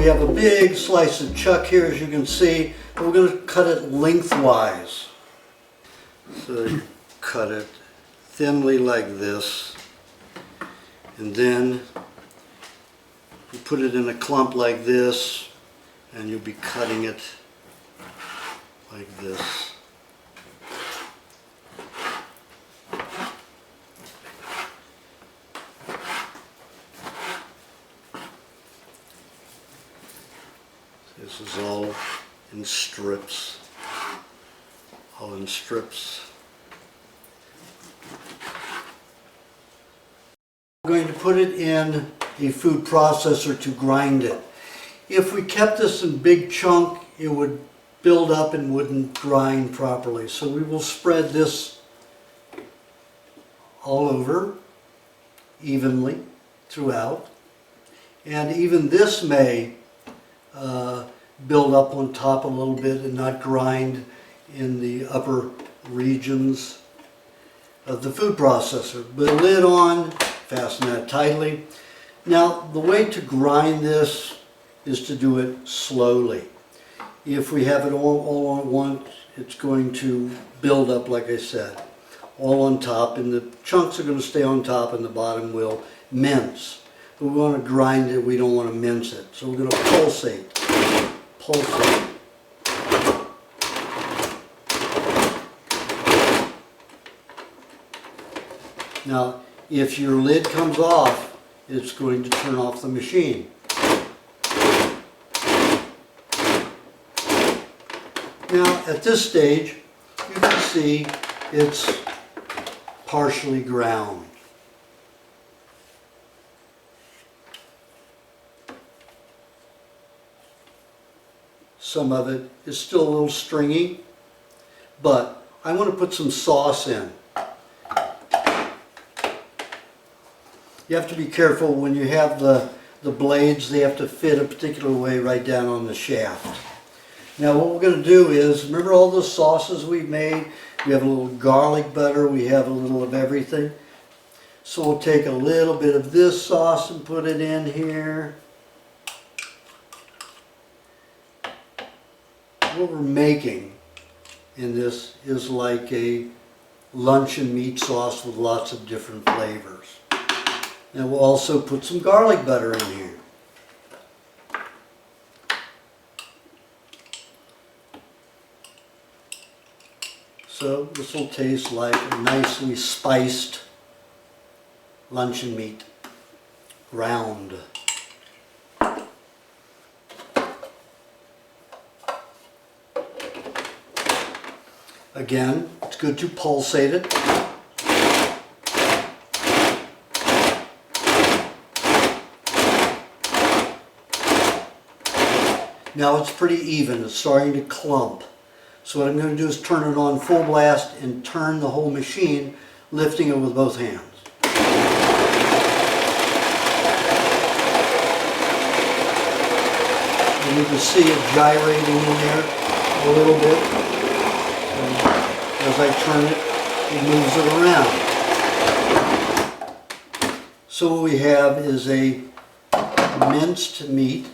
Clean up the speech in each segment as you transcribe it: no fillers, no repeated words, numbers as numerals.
we have a big slice of chuck here, as you can see. And we're going to cut it lengthwise. So you cut it thinly like this, and then you put it in a clump like this, and you'll be cutting it like this. This is all in strips, all in strips. We're going to put it in a food processor to grind it. If we kept this in big chunk, it would build up and wouldn't grind properly. So we will spread this all over evenly throughout. And even this may build up on top a little bit and not grind in the upper regions of the food processor. Put a lid on, fasten that tightly. Now the way to grind this is to do it slowly. If we have it all at once, it's going to build up, like I said, all on top, and the chunks are going to stay on top and the bottom will mince. But we want to grind it, we don't want to mince it. So we're going to pulsate. Pulsate. Now, if your lid comes off, it's going to turn off the machine. Now, at this stage, you can see it's partially ground. Some of it is still a little stringy, but I want to put some sauce in. You have to be careful when you have the blades, they have to fit a particular way right down on the shaft. Now what we're going to do is, remember all the sauces we've made? We have a little garlic butter, we have a little of everything. So we'll take a little bit of this sauce and put it in here. What we're making in this is like a luncheon meat sauce with lots of different flavors. And we'll also put some garlic butter in here. So this will taste like a nicely spiced luncheon meat, round. Again, it's good to pulsate it. Now it's pretty even, it's starting to clump. So what I'm going to do is turn it on full blast and turn the whole machine, lifting it with both hands. And you can see it gyrating in there a little bit. And as I turn it, it moves it around. So what we have is a minced meat.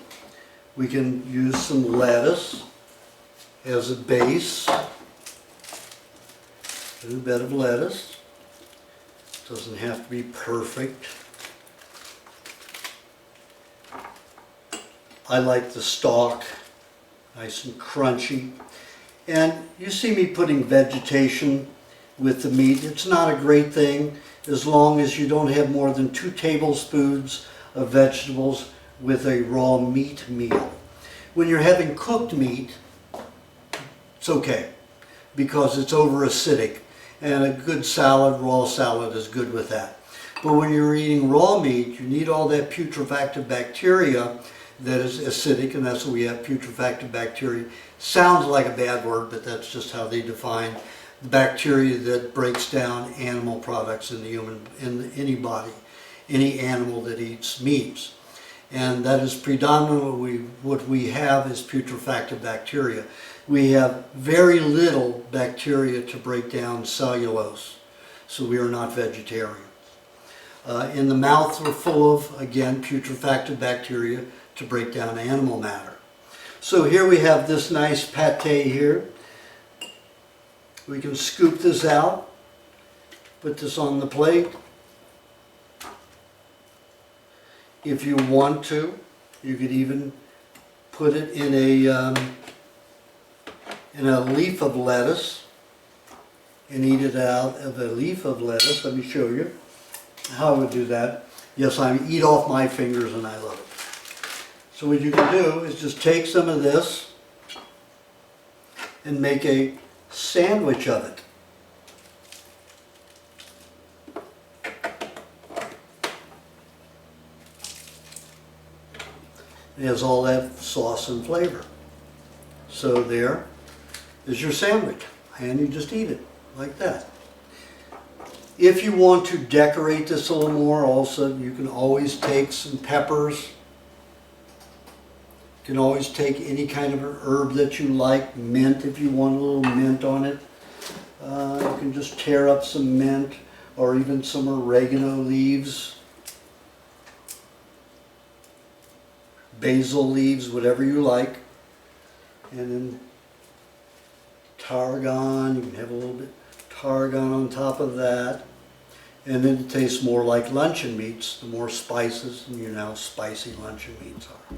We can use some lettuce as a base. A little bit of lettuce. Doesn't have to be perfect. I like the stalk, nice and crunchy. And you see me putting vegetation with the meat. It's not a great thing as long as you don't have more than 2 tablespoons of vegetables with a raw meat meal. When you're having cooked meat, it's okay because it's over acidic, and a good salad, raw salad, is good with that. But when you're eating raw meat, you need all that putrefactive bacteria that is acidic, and that's what we have, putrefactive bacteria. Sounds like a bad word, but that's just how they define the bacteria that breaks down animal products in the human, in any body, any animal that eats meats. And that is predominantly what we have is putrefactive bacteria. We have very little bacteria to break down cellulose, so we are not vegetarians. In the mouth we're full of, again, putrefactive bacteria to break down animal matter. So here we have this nice pate here. We can scoop this out, put this on the plate. If you want to, you could even put it in a leaf of lettuce and eat it out of a leaf of lettuce. Let me show you how I would do that. Yes, I eat off my fingers and I love it. So what you can do is just take some of this and make a sandwich of it. It has all that sauce and flavor. So there is your sandwich, and you just eat it like that. If you want to decorate this a little more, also you can always take some peppers. You can always take any kind of an herb that you like, mint if you want a little mint on it. You can just tear up some mint or even some oregano leaves, basil leaves, whatever you like. And then tarragon, you can have a little bit tarragon on top of that. And then it tastes more like luncheon meats, the more spices, and you know how spicy luncheon meats are.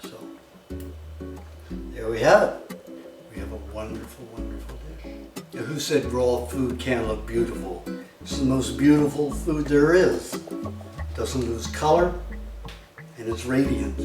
So, there we have it. We have a wonderful, wonderful dish. Now, who said raw food can't look beautiful? It's the most beautiful food there is. It doesn't lose color, and it's radiant.